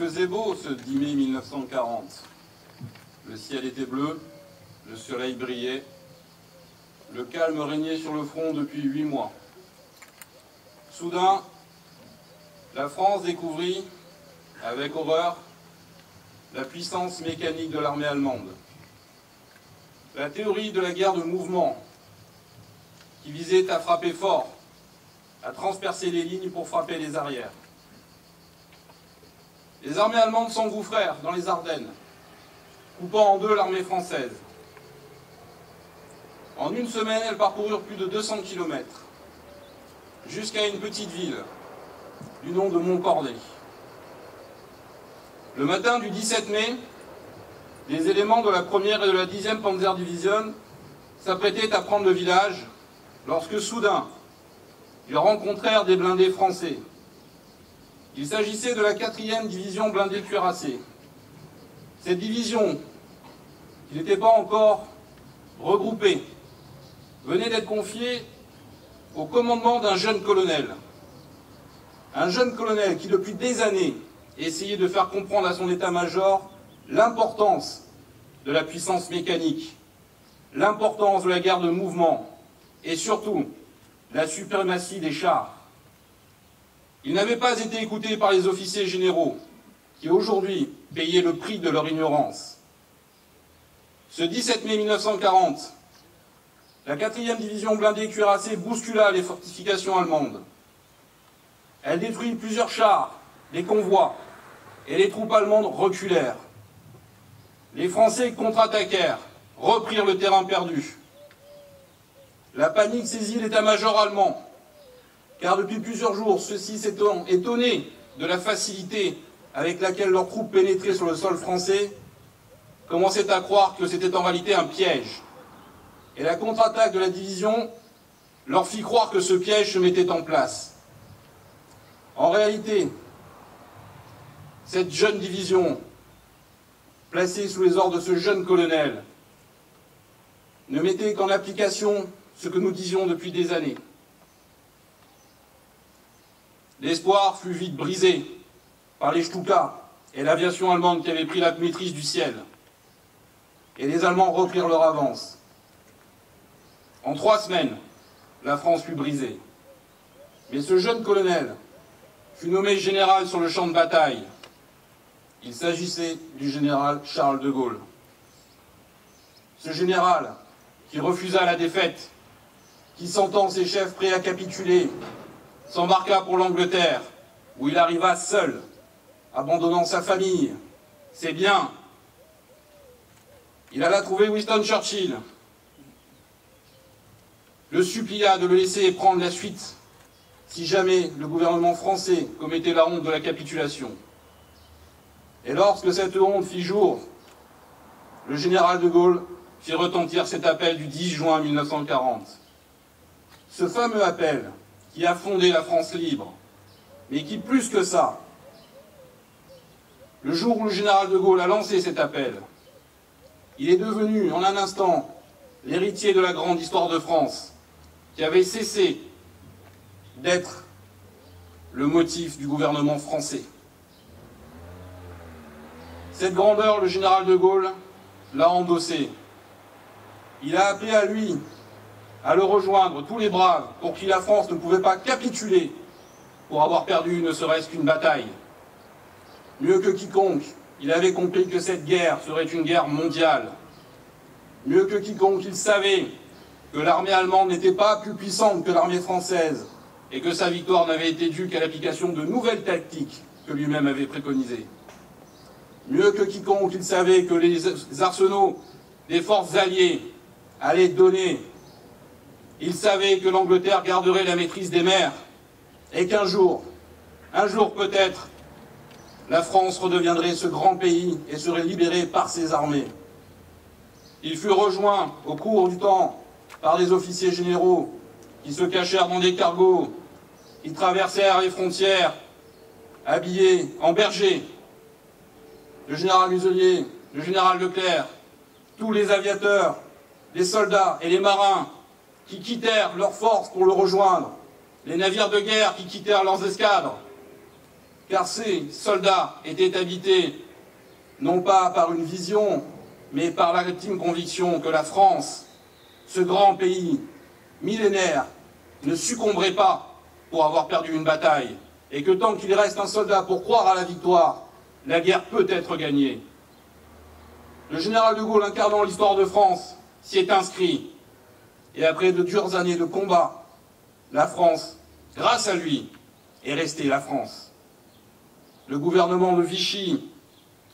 faisait beau ce 10 mai 1940. Le ciel était bleu, le soleil brillait, le calme régnait sur le front depuis 8 mois. Soudain, la France découvrit, avec horreur, la puissance mécanique de l'armée allemande. La théorie de la guerre de mouvement, qui visait à frapper fort, à transpercer les lignes pour frapper les arrières. Les armées allemandes s'engouffrèrent dans les Ardennes, coupant en deux l'armée française. En une semaine, elles parcoururent plus de 200 km, jusqu'à une petite ville du nom de Montcordet. Le matin du 17 mai, les éléments de la 1e et de la 10e Panzerdivision s'apprêtaient à prendre le village lorsque soudain, ils rencontrèrent des blindés français. Il s'agissait de la 4e division blindée cuirassée. Cette division, qui n'était pas encore regroupée, venait d'être confiée au commandement d'un jeune colonel. Un jeune colonel qui, depuis des années, essayait de faire comprendre à son état-major l'importance de la puissance mécanique, l'importance de la guerre de mouvement et surtout la suprématie des chars. Il n'avait pas été écouté par les officiers généraux qui aujourd'hui payaient le prix de leur ignorance. Ce 17 mai 1940, la 4e division blindée cuirassée bouscula les fortifications allemandes. Elle détruit plusieurs chars, des convois, et les troupes allemandes reculèrent. Les Français contre-attaquèrent, reprirent le terrain perdu. La panique saisit l'état-major allemand, car depuis plusieurs jours, ceux-ci s'étant étonnés de la facilité avec laquelle leurs troupes pénétraient sur le sol français, commençaient à croire que c'était en réalité un piège. Et la contre-attaque de la division leur fit croire que ce piège se mettait en place. En réalité, cette jeune division, placée sous les ordres de ce jeune colonel, ne mettait qu'en application ce que nous disions depuis des années. L'espoir fut vite brisé par les Stuka et l'aviation allemande qui avait pris la maîtrise du ciel. Et les Allemands reprirent leur avance. En 3 semaines, la France fut brisée. Mais ce jeune colonel fut nommé général sur le champ de bataille. Il s'agissait du général Charles de Gaulle. Ce général qui refusa la défaite, qui sentant ses chefs prêts à capituler, s'embarqua pour l'Angleterre, où il arriva seul, abandonnant sa famille, ses biens. Il alla trouver Winston Churchill, le supplia de le laisser prendre la suite si jamais le gouvernement français commettait la honte de la capitulation. Et lorsque cette honte fit jour, le général de Gaulle fit retentir cet appel du 10 juin 1940. Ce fameux appel qui a fondé la France libre, mais qui, plus que ça, le jour où le général de Gaulle a lancé cet appel, il est devenu en un instant l'héritier de la grande histoire de France, qui avait cessé d'être le motif du gouvernement français. Cette grandeur, le général de Gaulle l'a endossée. Il a appelé à lui, à le rejoindre, tous les braves, pour qui la France ne pouvait pas capituler pour avoir perdu ne serait-ce qu'une bataille. Mieux que quiconque, il avait compris que cette guerre serait une guerre mondiale. Mieux que quiconque, il savait que l'armée allemande n'était pas plus puissante que l'armée française et que sa victoire n'avait été due qu'à l'application de nouvelles tactiques que lui-même avait préconisées. Mieux que quiconque, il savait que les arsenaux des forces alliées allaient donner. Il savait que l'Angleterre garderait la maîtrise des mers et qu'un jour peut-être, la France redeviendrait ce grand pays et serait libérée par ses armées. Il fut rejoint au cours du temps par des officiers généraux qui se cachèrent dans des cargos, qui traversèrent les frontières habillés en bergers. Le général Muselier, le général Leclerc, tous les aviateurs, les soldats et les marins qui quittèrent leurs forces pour le rejoindre, les navires de guerre qui quittèrent leurs escadres, car ces soldats étaient habités non pas par une vision, mais par l'intime conviction que la France, ce grand pays millénaire, ne succomberait pas pour avoir perdu une bataille, et que tant qu'il reste un soldat pour croire à la victoire, la guerre peut être gagnée. Le général de Gaulle, incarnant l'histoire de France, s'y est inscrit, et après de dures années de combat, la France, grâce à lui, est restée la France. Le gouvernement de Vichy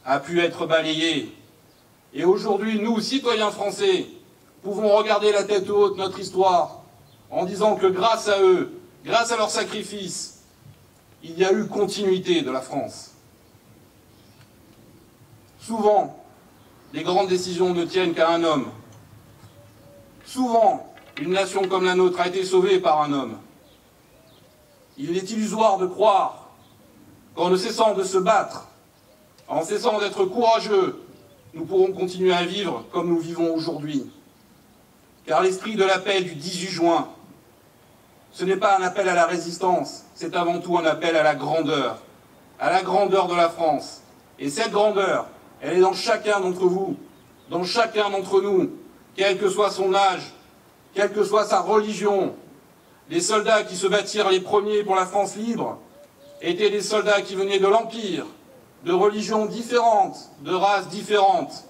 a pu être balayé, et aujourd'hui, nous, citoyens français, pouvons regarder la tête haute notre histoire en disant que grâce à eux, grâce à leur sacrifice, il y a eu continuité de la France. Souvent, les grandes décisions ne tiennent qu'à un homme. Souvent, une nation comme la nôtre a été sauvée par un homme. Il est illusoire de croire qu'en ne cessant de se battre, en cessant d'être courageux, nous pourrons continuer à vivre comme nous vivons aujourd'hui. Car l'esprit de l'appel du 18 juin, ce n'est pas un appel à la résistance, c'est avant tout un appel à la grandeur de la France. Et cette grandeur, elle est dans chacun d'entre vous, dans chacun d'entre nous, quel que soit son âge, quelle que soit sa religion. Les soldats qui se battirent les premiers pour la France libre étaient des soldats qui venaient de l'Empire, de religions différentes, de races différentes.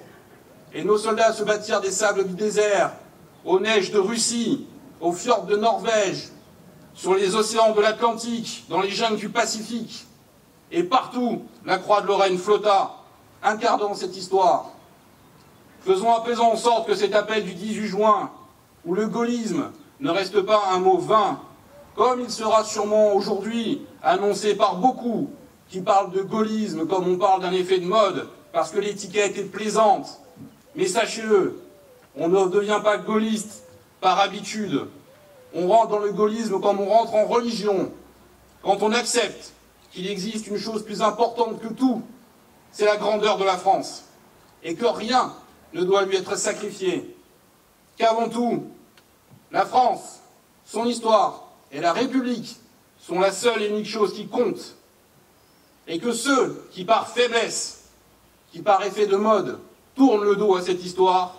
Et nos soldats se battirent des sables du désert, aux neiges de Russie, aux fjords de Norvège, sur les océans de l'Atlantique, dans les jungles du Pacifique. Et partout, la croix de Lorraine flotta, incarnant cette histoire. Faisons à présent en sorte que cet appel du 18 juin, où le gaullisme ne reste pas un mot vain, comme il sera sûrement aujourd'hui annoncé par beaucoup qui parlent de gaullisme comme on parle d'un effet de mode, parce que l'étiquette est plaisante. Mais sachez-le, on ne devient pas gaulliste par habitude. On rentre dans le gaullisme comme on rentre en religion. Quand on accepte qu'il existe une chose plus importante que tout, c'est la grandeur de la France. Et que rien ne doit lui être sacrifié. Qu'avant tout, la France, son histoire et la République sont la seule et unique chose qui compte. Et que ceux qui, par faiblesse, qui par effet de mode, tournent le dos à cette histoire,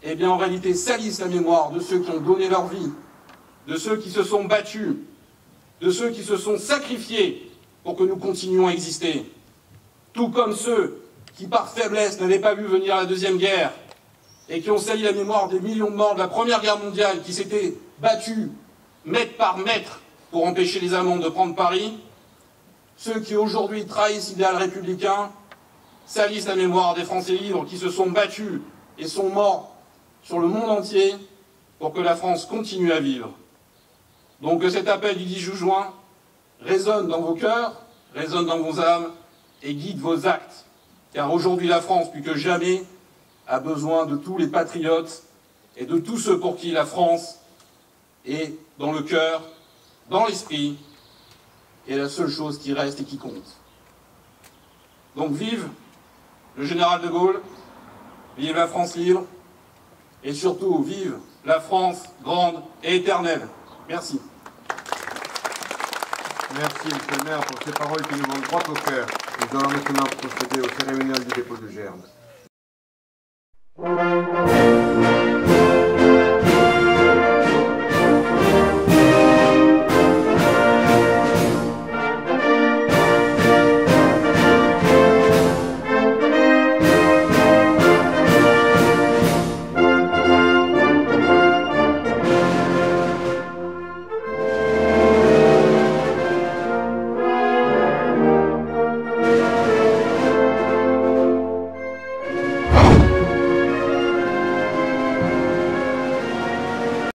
eh bien en réalité salissent la mémoire de ceux qui ont donné leur vie, de ceux qui se sont battus, de ceux qui se sont sacrifiés pour que nous continuions à exister. Tout comme ceux qui, par faiblesse, n'avaient pas vu venir la Deuxième Guerre et qui ont sali la mémoire des millions de morts de la Première Guerre mondiale, qui s'étaient battus mètre par mètre pour empêcher les Allemands de prendre Paris. Ceux qui aujourd'hui trahissent l'idéal républicain salissent la mémoire des Français libres qui se sont battus et sont morts sur le monde entier pour que la France continue à vivre. Donc que cet appel du 10 juin résonne dans vos cœurs, résonne dans vos âmes et guide vos actes. Car aujourd'hui la France, plus que jamais, a besoin de tous les patriotes et de tous ceux pour qui la France est dans le cœur, dans l'esprit, et la seule chose qui reste et qui compte. Donc vive le général de Gaulle, vive la France libre, et surtout vive la France grande et éternelle. Merci. Merci, monsieur le maire, pour ces paroles qui nous vont droit au cœur. Nous allons maintenant procéder au cérémonial du dépôt de gerbe.